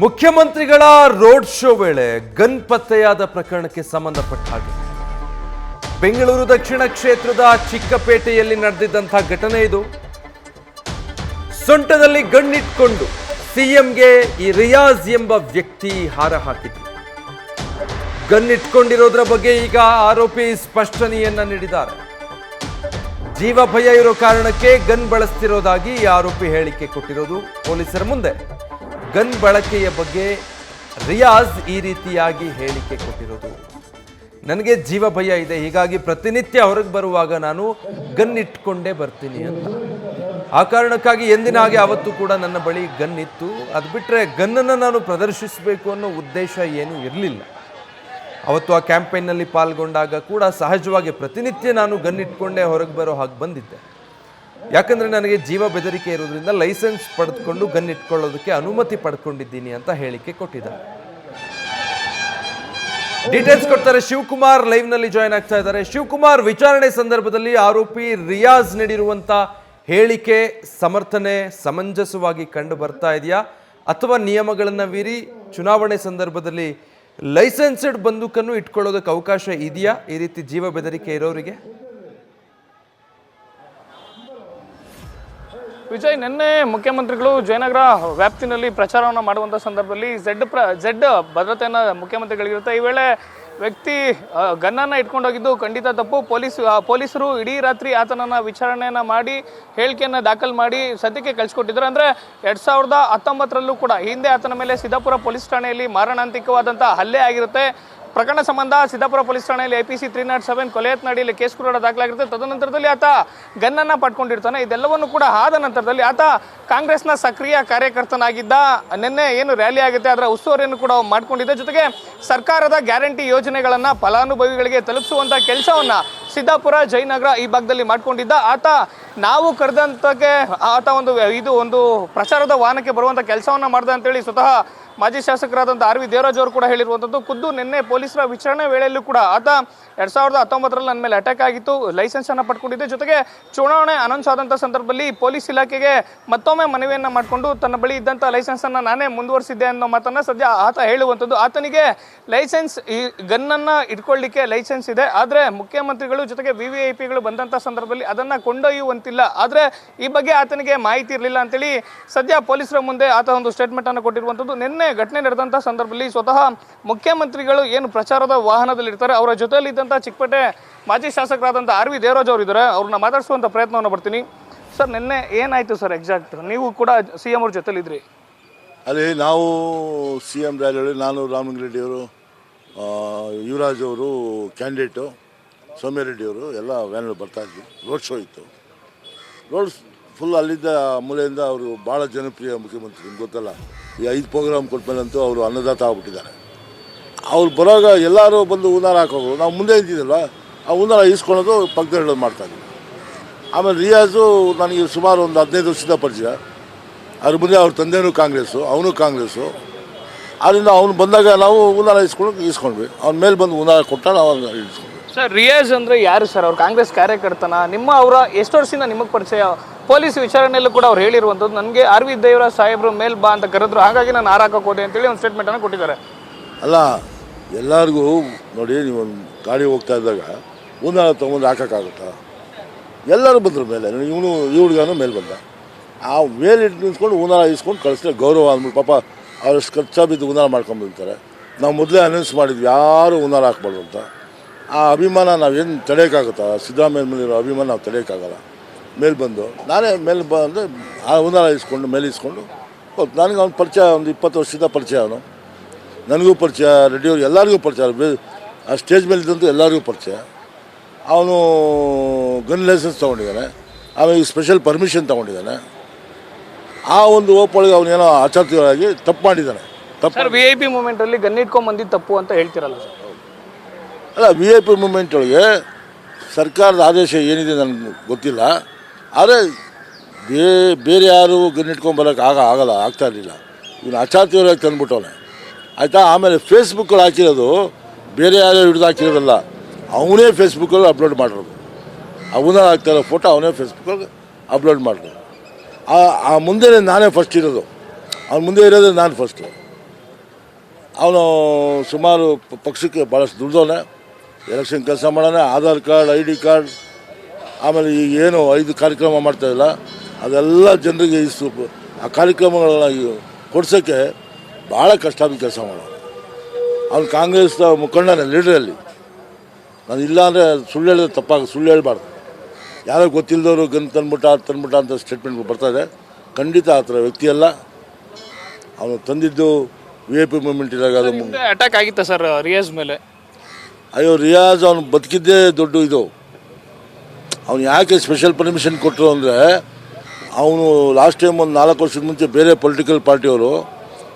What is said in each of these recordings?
ಮುಖ್ಯಮಂತ್ರಿಗಳ road show ವೇಳೆ gun ಪತ್ತೆಯಾದ ಪ್ರಕರಣಕ್ಕೆ ಸಂಬಂಧಪಟ್ಟ ಹಾಗೆ ಬೆಂಗಳೂರು ದಕ್ಷಿಣ ಕ್ಷೇತ್ರದ ಚಿಕ್ಕಪೇಟೆಯಲ್ಲಿ ನಡೆದಿದ್ದಂತಹ ಘಟನೆ ಇದು. ಸೊಂಟದಲ್ಲಿ ಗನ್ ಇಟ್ಕೊಂಡು ಸಿಎಂಗೆ ಈ ರಿಯಾಜ್ ಎಂಬ ವ್ಯಕ್ತಿ ಹಾರ ಹಾಕಿದ್ರು. ಗನ್ ಇಟ್ಕೊಂಡಿರೋದ್ರ ಬಗ್ಗೆ ಈಗ ಆರೋಪಿ ಸ್ಪಷ್ಟನೆಯನ್ನ ನೀಡಿದ್ದಾರೆ. ಜೀವ ಭಯ ಇರೋ ಕಾರಣಕ್ಕೆ ಗನ್ ಬಳಸ್ತಿರೋದಾಗಿ ಈ ಆರೋಪಿ ಹೇಳಿಕೆ ಕೊಟ್ಟಿರೋದು. ಪೊಲೀಸರ ಮುಂದೆ ಗನ್ ಬಳಕೆಯ ಬಗ್ಗೆ ರಿಯಾಜ್ ಈ ರೀತಿಯಾಗಿ ಹೇಳಿಕೆ ಕೊಟ್ಟಿರೋದು. ನನಗೆ ಜೀವ ಭಯ ಇದೆ, ಹೀಗಾಗಿ ಪ್ರತಿನಿತ್ಯ ಹೊರಗೆ ಬರುವಾಗ ನಾನು ಗನ್ ಇಟ್ಕೊಂಡೇ ಬರ್ತೀನಿ ಅಂತ. ಆ ಕಾರಣಕ್ಕಾಗಿ ಎಂದಿನ ಹಾಗೆ ಅವತ್ತು ಕೂಡ ನನ್ನ ಬಳಿ ಗನ್ ಇತ್ತು. ಅದು ಬಿಟ್ಟರೆ ಗನ್ನನ್ನು ನಾನು ಪ್ರದರ್ಶಿಸಬೇಕು ಅನ್ನೋ ಉದ್ದೇಶ ಏನೂ ಇರಲಿಲ್ಲ. ಅವತ್ತು ಆ ಕ್ಯಾಂಪೇನ್ನಲ್ಲಿ ಪಾಲ್ಗೊಂಡಾಗ ಕೂಡ ಸಹಜವಾಗಿ ಪ್ರತಿನಿತ್ಯ ನಾನು ಗನ್ ಇಟ್ಕೊಂಡೇ ಹೊರಗೆ ಬರೋ ಹಾಗೆ ಬಂದಿದ್ದೆ. ಯಾಕಂದರೆ ನನಗೆ ಜೀವ ಬೆದರಿಕೆ ಇರೋದ್ರಿಂದ ಲೈಸೆನ್ಸ್ ಪಡೆದುಕೊಂಡು ಗನ್ ಇಟ್ಕೊಳ್ಳೋದಕ್ಕೆ ಅನುಮತಿ ಪಡ್ಕೊಂಡಿದ್ದೀನಿ ಅಂತ ಹೇಳಿಕೆ ಕೊಟ್ಟಿದ್ದಾರೆ. ಡೀಟೇಲ್ಸ್ ಕೊಡ್ತಾರೆ ಶಿವಕುಮಾರ್, ಲೈವ್ನಲ್ಲಿ ಜಾಯ್ನ್ ಆಗ್ತಾ ಇದ್ದಾರೆ. ಶಿವಕುಮಾರ್, ವಿಚಾರಣೆ ಸಂದರ್ಭದಲ್ಲಿ ಆರೋಪಿ ರಿಯಾಜ್ ನೀಡಿರುವಂಥ ಹೇಳಿಕೆ ಸಮರ್ಥನೆ ಸಮಂಜಸವಾಗಿ ಕಂಡು ಬರ್ತಾ ಇದೆಯಾ, ಅಥವಾ ನಿಯಮಗಳನ್ನು ಮೀರಿ ಚುನಾವಣೆ ಸಂದರ್ಭದಲ್ಲಿ ಲೈಸೆನ್ಸ್ಡ್ ಬಂದೂಕನ್ನು ಇಟ್ಕೊಳ್ಳೋದಕ್ಕೆ ಅವಕಾಶ ಇದೆಯಾ ಈ ರೀತಿ ಜೀವ ಬೆದರಿಕೆ ಇರೋರಿಗೆ? ವಿಜಯ್, ನಿನ್ನೆ ಮುಖ್ಯಮಂತ್ರಿಗಳು ಜಯನಗರ ವ್ಯಾಪ್ತಿನಲ್ಲಿ ಪ್ರಚಾರವನ್ನು ಮಾಡುವಂಥ ಸಂದರ್ಭದಲ್ಲಿ ಝೆಡ್ ಭದ್ರತೆಯನ್ನು ಮುಖ್ಯಮಂತ್ರಿಗಳಿಗಿರುತ್ತೆ. ಈ ವೇಳೆ ವ್ಯಕ್ತಿ ಗನ್ನನ್ನು ಇಟ್ಕೊಂಡೋಗಿದ್ದು ಖಂಡಿತ ತಪ್ಪು. ಪೊಲೀಸರು ಇಡೀ ರಾತ್ರಿ ಆತನನ್ನು ವಿಚಾರಣೆಯನ್ನು ಮಾಡಿ ಹೇಳಿಕೆಯನ್ನು ದಾಖಲು ಮಾಡಿ ಸದ್ಯಕ್ಕೆ ಕಳಿಸ್ಕೊಟ್ಟಿದ್ದಾರೆ. ಅಂದರೆ 2019ರಲ್ಲೂ ಕೂಡ ಹಿಂದೆ ಆತನ ಮೇಲೆ ಸಿದ್ದಾಪುರ ಪೊಲೀಸ್ ಠಾಣೆಯಲ್ಲಿ ಮಾರಣಾಂತಿಕವಾದಂಥ ಹಲ್ಲೆ ಆಗಿರುತ್ತೆ. ಪ್ರಕರಣ ಸಂಬಂಧ ಸಿದ್ದಾಪುರ ಪೊಲೀಸ್ ಠಾಣೆಯಲ್ಲಿ IPC 307 ಕೊಲೆ ಯತ್ನಡಿಯಲ್ಲಿ ಕೇಸ್ ಕೂಡ ದಾಖಲಾಗಿರುತ್ತೆ. ತದನಂತರದಲ್ಲಿ ಆತ ಗನ್ನನ್ನು ಪಡ್ಕೊಂಡಿರ್ತಾನೆ. ಇದೆಲ್ಲವನ್ನು ಕೂಡ ಆದ ನಂತರದಲ್ಲಿ ಆತ ಕಾಂಗ್ರೆಸ್ನ ಸಕ್ರಿಯ ಕಾರ್ಯಕರ್ತನಾಗಿದ್ದ. ನಿನ್ನೆ ಏನು ರ್ಯಾಲಿ ಆಗುತ್ತೆ ಅದರ ಉಸ್ತುವಾರಿಯನ್ನು ಕೂಡ ಮಾಡ್ಕೊಂಡಿದ್ದ. ಜೊತೆಗೆ ಸರ್ಕಾರದ ಗ್ಯಾರಂಟಿ ಯೋಜನೆಗಳನ್ನು ಫಲಾನುಭವಿಗಳಿಗೆ ತಲುಪಿಸುವಂಥ ಕೆಲಸವನ್ನು ಸಿದ್ದಾಪುರ ಜಯನಗರ ಈ ಭಾಗದಲ್ಲಿ ಮಾಡ್ಕೊಂಡಿದ್ದ. ಆತ ನಾವು ಕರೆದಂತಕ್ಕೆ ಆತ ಒಂದು ಪ್ರಚಾರದ ವಾಹನಕ್ಕೆ ಬರುವಂಥ ಕೆಲಸವನ್ನು ಮಾಡ್ದ ಅಂತೇಳಿ ಸ್ವತಃ ಮಾಜಿ ಶಾಸಕರಾದಂಥ RV ದೇವರಾಜ್ ಅವರು ಕೂಡ ಹೇಳಿರುವಂಥದ್ದು. ಖುದ್ದು ನಿನ್ನೆ ಪೊಲೀಸರ ವಿಚಾರಣೆ ವೇಳೆಯಲ್ಲೂ ಕೂಡ ಆತ 2019ರಲ್ಲಿ ನನ್ನ ಮೇಲೆ ಅಟ್ಯಾಕ್ ಆಗಿತ್ತು, ಲೈಸೆನ್ಸನ್ನು ಪಡ್ಕೊಂಡಿದ್ದೆ. ಜೊತೆಗೆ ಚುನಾವಣೆ ಅನೌನ್ಸ್ ಆದಂಥ ಸಂದರ್ಭದಲ್ಲಿ ಪೊಲೀಸ್ ಇಲಾಖೆಗೆ ಮತ್ತೊಮ್ಮೆ ಮನವಿಯನ್ನು ಮಾಡಿಕೊಂಡು ತನ್ನ ಬಳಿ ಇದ್ದಂಥ ಲೈಸೆನ್ಸನ್ನು ನಾನೇ ಮುಂದುವರಿಸಿದ್ದೆ ಅನ್ನೋ ಮಾತನ್ನು ಸದ್ಯ ಆತ ಹೇಳುವಂಥದ್ದು. ಆತನಿಗೆ ಲೈಸೆನ್ಸ್, ಈ ಗನ್ನನ್ನು ಇಟ್ಕೊಳ್ಳಿಕ್ಕೆ ಲೈಸೆನ್ಸ್ ಇದೆ, ಆದರೆ ಮುಖ್ಯಮಂತ್ರಿಗಳು ಜೊತೆಗೆ VVIPಗಳು ಬಂದಂಥ ಸಂದರ್ಭದಲ್ಲಿ ಅದನ್ನು ಕೊಂಡೊಯ್ಯುವಂತಿಲ್ಲ. ಆದರೆ ಈ ಬಗ್ಗೆ ಆತನಿಗೆ ಮಾಹಿತಿ ಇರಲಿಲ್ಲ ಅಂತೇಳಿ ಸದ್ಯ ಪೊಲೀಸರ ಮುಂದೆ ಆತ ಒಂದು ಸ್ಟೇಟ್ಮೆಂಟನ್ನು ಕೊಟ್ಟಿರುವಂಥದ್ದು. ನಿನ್ನೆ ಘಟನೆ ನಡೆದಂಥ ಸಂದರ್ಭದಲ್ಲಿ ಸ್ವತಃ ಮುಖ್ಯಮಂತ್ರಿಗಳು ಏನು ಪ್ರಚಾರದ ವಾಹನದಲ್ಲಿ ಇರ್ತಾರೆ, ಅವರ ಜೊತೆಯಲ್ಲಿ ಇದ್ದಂಥ ಚಿಕ್ಕಪೇಟೆ ಮಾಜಿ ಶಾಸಕರಾದಂಥ RV ದೇವರಾಜ್ ಅವರು ಇದ್ದಾರೆ. ಅವ್ರನ್ನ ಮಾತಾಡಿಸುವಂಥ ಪ್ರಯತ್ನವನ್ನು ಬರ್ತೀನಿ. ಸರ್, ನಿನ್ನೆ ಏನಾಯಿತು ಸರ್ ಎಕ್ಸಾಕ್ಟ್? ನೀವು ಕೂಡ CM ಅವ್ರ ಜೊತೆಲಿದ್ರಿ. ಅಲ್ಲಿ ನಾವು CM ರ್ಯಾಲಿ, ನಾನು ರಾಮಲಿಂಗಾರೆಡ್ಡಿಯವರು, ಯುವರಾಜ್ ಅವರು ಕ್ಯಾಂಡಿಡೇಟು, ಸೌಮ್ಯರೆಡ್ಡಿಯವರು ಎಲ್ಲ ವ್ಯಾನಲ್ಲಿ ಬರ್ತಾಯಿದ್ವಿ. ರೋಡ್ ಶೋ ಇತ್ತು. ರೋಡ್ ಫುಲ್ ಅಲ್ಲಿದ್ದ ಮೂಲೆಯಿಂದ ಅವರು ಭಾಳ ಜನಪ್ರಿಯ ಮುಖ್ಯಮಂತ್ರಿ, ನಿಮ್ಗೆ ಗೊತ್ತಲ್ಲ. ಈ 5 ಪ್ರೋಗ್ರಾಮ್ ಕೊಟ್ಮೇಲಂತೂ ಅವರು ಅನ್ನದಾತ ಆಗ್ಬಿಟ್ಟಿದ್ದಾರೆ. ಅವ್ರು ಬರೋವಾಗ ಎಲ್ಲರೂ ಬಂದು ಹೂನಾರ ಹಾಕೋರು. ನಾವು ಮುಂದೆ ಇದ್ದಿದ್ದಲ್ಲ, ಆ ಹೂನಾರ ಈಸ್ಕೊಳ್ಳೋದು ಪಕ್ಕದಲ್ಲಿ ಹೇಳೋದು ಮಾಡ್ತಾಯಿದ್ವಿ. ಆಮೇಲೆ ರಿಯಾಜು ನನಗೆ ಸುಮಾರು ಒಂದು 15 ವರ್ಷದ ಪರಿಚಯ. ಅದ್ರ ಮುಂದೆ ಅವ್ರ ತಂದೆನೂ ಕಾಂಗ್ರೆಸ್ಸು, ಅವನು ಕಾಂಗ್ರೆಸ್ಸು. ಆದ್ದರಿಂದ ಅವನು ಬಂದಾಗ ನಾವು ಹೂನಾರ ಈಸ್ಕೊಂಡ್ವಿ. ಅವ್ನ ಮೇಲೆ ಬಂದು ಹೂನಾರ ಕೊಟ್ಟ ನಾವು ಇಸ್ಕೊಂಡ್ವಿ. ಸರ್, ರಿಯಾಜ್ ಅಂದರೆ ಯಾರು ಸರ್? ಅವ್ರು ಕಾಂಗ್ರೆಸ್ ಕಾರ್ಯಕರ್ತನ? ಅವರ ಎಷ್ಟು ವರ್ಷದಿಂದ ನಿಮಗೆ ಪರಿಚಯ? ಪೊಲೀಸ್ ವಿಚಾರಣೆಯಲ್ಲೂ ಕೂಡ ಅವ್ರು ಹೇಳಿರುವಂಥದ್ದು, ನನಗೆ RV ದೇವರಾಜ್ ಸಾಹೇಬ್ರು ಮೇಲ್ ಬಾ ಅಂತ ಕರೆದ್ರು, ಹಾಗಾಗಿ ನಾನು ಹಾರಾಕಕ್ಕೆ ಹೋದೆ ಅಂತೇಳಿ ಒಂದು ಸ್ಟೇಟ್ಮೆಂಟನ್ನು ಕೊಟ್ಟಿದ್ದಾರೆ. ಅಲ್ಲ, ಎಲ್ಲರಿಗೂ ನೋಡಿ, ನೀವೊಂದು ಗಾಡಿ ಹೋಗ್ತಾ ಇದ್ದಾಗ ಹೂನಾರ ತೊಗೊಂಡು ಹಾಕೋಕ್ಕಾಗುತ್ತಾ? ಎಲ್ಲರೂ ಬಂದರು ಮೇಲೆ. ಈ ಹುಡುಗನೂ ಮೇಲೆ ಬಂದ. ಆ ಮೇಲೆ ಇಟ್ಟು ನಿಂತ್ಕೊಂಡು ಹೂನಾರ ಇಸ್ಕೊಂಡು ಕಳಿಸಿದ್ರೆ ಗೌರವ ಅಂದ್ಬಿಟ್ಟು ಪಾಪ ಅವರಷ್ಟು ಖರ್ಚು ಬಿದ್ದು ಹೂನಾರ ಮಾಡ್ಕೊಂಡ್ಬಿಡ್ತಾರೆ. ನಾವು ಮೊದಲೇ ಅನೌನ್ಸ್ ಮಾಡಿದ್ವಿ ಯಾರು ಹೂನಾರ ಹಾಕ್ಬಾರ್ದು ಅಂತ. ಆ ಅಭಿಮಾನ ನಾವೇನು ತಡೆಯೋಕ್ಕಾಗುತ್ತಾ? ಸಿದ್ದರಾಮಯ್ಯ ಮೇಲಿರೋ ಅಭಿಮಾನ ನಾವು ತಡೆಯೋಕ್ಕಾಗಲ್ಲ. ಮೇಲೆ ಬಂದು ನಾನೇ ಮೇಲೆ ಬಂದು ಆ ಹೂನಾರ ಇಸ್ಕೊಂಡು ಮೇಲೆ ಇಸ್ಕೊಂಡು ನನಗೆ ಅವ್ನ ಪರಿಚಯ, ಒಂದು 20 ವರ್ಷದ ಪರಿಚಯ. ಅವನು ನನಗೂ ಪರಿಚಯ, ರೆಡ್ಡಿಯವ್ರು ಎಲ್ಲರಿಗೂ ಪರಿಚಯ. ಆ ಸ್ಟೇಜ್ ಮೇಲೆ ಇದ್ದಂತೂ ಎಲ್ಲರಿಗೂ ಪರಿಚಯ. ಅವನು ಗನ್ ಲೈಸೆನ್ಸ್ ತೊಗೊಂಡಿದ್ದಾನೆ, ಆಮೇಲೆ ಸ್ಪೆಷಲ್ ಪರ್ಮಿಷನ್ ತೊಗೊಂಡಿದ್ದಾನೆ. ಆ ಒಂದು ಒಳಗೆ ಅವನೇನೋ ಆಚಾರ್ಯವಾಗಿ ತಪ್ಪು ಮಾಡಿದ್ದಾನೆ. ತಪ್ಪು VIP ಮೂಮೆಂಟಲ್ಲಿ ಗನ್ ಇಟ್ಕೊಂಡ್ಬಂದಿದ್ದು ತಪ್ಪು ಅಂತ ಹೇಳ್ತಿರಲ್ಲ ಸರ್? ಅಲ್ಲ, VIP ಮೂಮೆಂಟ್ ಒಳಗೆ ಸರ್ಕಾರದ ಆದೇಶ ಏನಿದೆ ನನಗೆ ಗೊತ್ತಿಲ್ಲ. ಆದರೆ ಬೇರೆ ಯಾರು ಗನ್ ಇಟ್ಕೊಂಡ್ಬರೋಕ್ಕೆ ಆಗಲ್ಲ, ಆಗ್ತಾ ಇರಲಿಲ್ಲ. ಇವನು ಆಚಾರ್ಯವಾಗಿ ತಂದುಬಿಟ್ಟವನೆ, ಆಯಿತಾ. ಆಮೇಲೆ ಫೇಸ್ಬುಕ್ಕಲ್ಲಿ ಹಾಕಿರೋದು ಬೇರೆ ಯಾರು ಹಿಡಿದು ಹಾಕಿರೋದಲ್ಲ, ಅವನೇ ಫೇಸ್ಬುಕ್ಕಲ್ಲಿ ಅಪ್ಲೋಡ್ ಮಾಡಿರೋದು. ಅವನೇ ಹಾಕ್ತಾರೋ ಫೋಟೋ ಅವನೇ ಫೇಸ್ಬುಕ್ಕಲ್ಲಿ ಅಪ್ಲೋಡ್ ಮಾಡಿರೋದು. ಆ ಮುಂದೆ ನಾನೇ ಫಸ್ಟ್ ಇರೋದು, ಅವ್ನ ಮುಂದೆ ಇರೋದೇ ನಾನು ಫಸ್ಟು. ಅವನು ಸುಮಾರು ಪಕ್ಷಕ್ಕೆ ಭಾಳಷ್ಟು ದುಡ್ದವನೆ, ಎಲೆಕ್ಷನ್ ಕೆಲಸ ಮಾಡೋಣ, ಆಧಾರ್ ಕಾರ್ಡ್, ID ಕಾರ್ಡ್, ಆಮೇಲೆ ಈಗ ಏನು 5 ಕಾರ್ಯಕ್ರಮ ಮಾಡ್ತಾಯಿಲ್ಲ ಅದೆಲ್ಲ ಜನರಿಗೆ ಆ ಕಾರ್ಯಕ್ರಮಗಳನ್ನ ಕೊಡ್ಸೋಕ್ಕೆ ಭಾಳ ಕಷ್ಟ ಆಗಿ ಕೆಲಸ ಮಾಡೋನು. ಅವ್ನು ಕಾಂಗ್ರೆಸ್ ಮುಖಂಡನೇ, ಲೀಡ್ರಲ್ಲಿ. ನಾನು ಇಲ್ಲ ಅಂದರೆ ಸುಳ್ಳು ಹೇಳಿದ್ರೆ ಸುಳ್ಳು ಹೇಳ್ಬಾರ್ದು. ಯಾರೋ ಗೊತ್ತಿಲ್ಲದವರು ಗನ್ ತಂದ್ಬಿಟ್ಟ ಅಂತ ಸ್ಟೇಟ್ಮೆಂಟ್ ಬರ್ತಾಯಿದೆ. ಖಂಡಿತ ಆ ಥರ ವ್ಯಕ್ತಿ ಅಲ್ಲ. ಅವನು ತಂದಿದ್ದು VIP ಮೂವ್ಮೆಂಟ್ ಇದ್ದಾಗ ಅದು ಅಟ್ಯಾಕ್ ಆಗಿತ್ತ ಸರ್ ರಿಯಾಜ್ ಮೇಲೆ? ಅಯ್ಯೋ, ರಿಯಾಜ್ ಅವನು ಬದುಕಿದ್ದೇ ದೊಡ್ಡ ಇದು. ಅವನು ಯಾಕೆ ಸ್ಪೆಷಲ್ ಪರ್ಮಿಷನ್ ಕೊಟ್ಟರು ಅಂದರೆ, ಅವನು ಲಾಸ್ಟ್ ಟೈಮ್ ಒಂದು 4 ವರ್ಷದ ಮುಂಚೆ ಬೇರೆ ಪೊಲಿಟಿಕಲ್ ಪಾರ್ಟಿಯವರು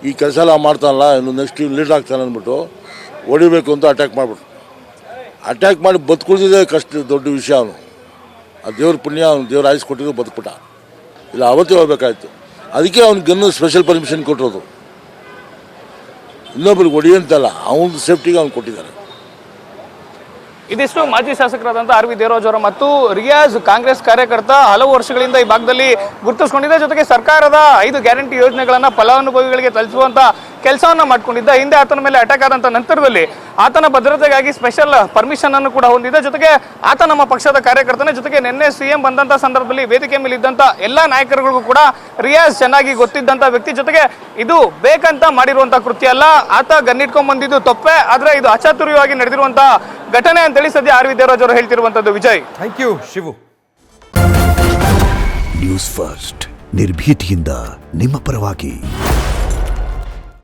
ಈ ಕೆಲಸ ಎಲ್ಲ ಮಾಡ್ತಾನಲ್ಲ, ಇನ್ನು ನೆಕ್ಸ್ಟ್ ಲೀಡ್ ಆಗ್ತಾನೆ ಅಂದ್ಬಿಟ್ಟು ಹೊಡಿಬೇಕು ಅಂತ ಅಟ್ಯಾಕ್ ಮಾಡಿಬಿಟ್ರು. ಅಟ್ಯಾಕ್ ಮಾಡಿ ಬದುಕುಳಿದಿದೆ ಕಷ್ಟ ದೊಡ್ಡ ವಿಷಯ. ಅವನು ಆ ದೇವ್ರ ಪುಣ್ಯ, ಅವನು ದೇವ್ರ ಆಯ್ಸ್ ಕೊಟ್ಟಿದ್ದು ಬದುಕ್ಬಿಟ್ಟ. ಇಲ್ಲ ಅವತ್ತೇ ಹೋಗ್ಬೇಕಾಯ್ತು. ಅದಕ್ಕೆ ಅವ್ನಿಗೆ ಗನ್ನು ಸ್ಪೆಷಲ್ ಪರ್ಮಿಷನ್ ಕೊಟ್ಟಿರೋದು. ಇನ್ನೊಬ್ರಿಗೆ ಹೊಡಿಯಂತಲ್ಲ, ಅವನ ಸೇಫ್ಟಿಗೆ ಅವ್ನು ಕೊಟ್ಟಿದ್ದಾರೆ. ಇದಿಷ್ಟು ಮಾಜಿ ಶಾಸಕರಾದಂಥ RV ದೇವರಾಜ್ ಅವರು. ಮತ್ತು ರಿಯಾಜ್ ಕಾಂಗ್ರೆಸ್ ಕಾರ್ಯಕರ್ತ, ಹಲವು ವರ್ಷಗಳಿಂದ ಈ ಭಾಗದಲ್ಲಿ ಗುರುತಿಸ್ಕೊಂಡಿದ್ದ, ಜೊತೆಗೆ ಸರ್ಕಾರದ 5 ಗ್ಯಾರಂಟಿ ಯೋಜನೆಗಳನ್ನು ಫಲಾನುಭವಿಗಳಿಗೆ ತಲುಪಿಸುವಂತ ಕೆಲಸವನ್ನ ಮಾಡ್ಕೊಂಡಿದ್ದ. ಹಿಂದೆ ಆತನ ಮೇಲೆ ಅಟ್ಯಾಕ್ ಆದಂಥ ನಂತರದಲ್ಲಿ ಆತನ ಭದ್ರತೆಗಾಗಿ ಸ್ಪೆಷಲ್ ಪರ್ಮಿಷನ್ ಅನ್ನು ಕೂಡ ಹೊಂದಿದ್ದ. ಜೊತೆಗೆ ಆತ ನಮ್ಮ ಪಕ್ಷದ ಕಾರ್ಯಕರ್ತನೇ. ಜೊತೆಗೆ ನಿನ್ನೆ CM ಬಂದಂತ ಸಂದರ್ಭದಲ್ಲಿ ವೇದಿಕೆ ಮೇಲೆ ಇದ್ದಂತ ಎಲ್ಲ ನಾಯಕರುಗಳಿಗೂ ಕೂಡ ರಿಯಾಜ್ ಚೆನ್ನಾಗಿ ಗೊತ್ತಿದ್ದಂತ ವ್ಯಕ್ತಿ. ಜೊತೆಗೆ ಇದು ಬೇಕಂತ ಮಾಡಿರುವಂತ ಕೃತ್ಯ ಅಲ್ಲ, ಆತ ಗನ್ನಿಟ್ಕೊಂಡ್ ಬಂದಿದ್ದು ತಪ್ಪೇ, ಆದ್ರೆ ಇದು ಅಚಾತುರ್ಯವಾಗಿ ನಡೆದಿರುವಂತ ಘಟನೆ ಅಂತೇಳಿ ಸದ್ಯ RV ದೇವರಾಜ್ ಅವರು ಹೇಳ್ತಿರುವಂತದ್ದು. Vijay, thank you Shivu. News first, ನಿರ್ಭೀತಿಯಿಂದ ನಿಮ್ಮ ಪರವಾಗಿ.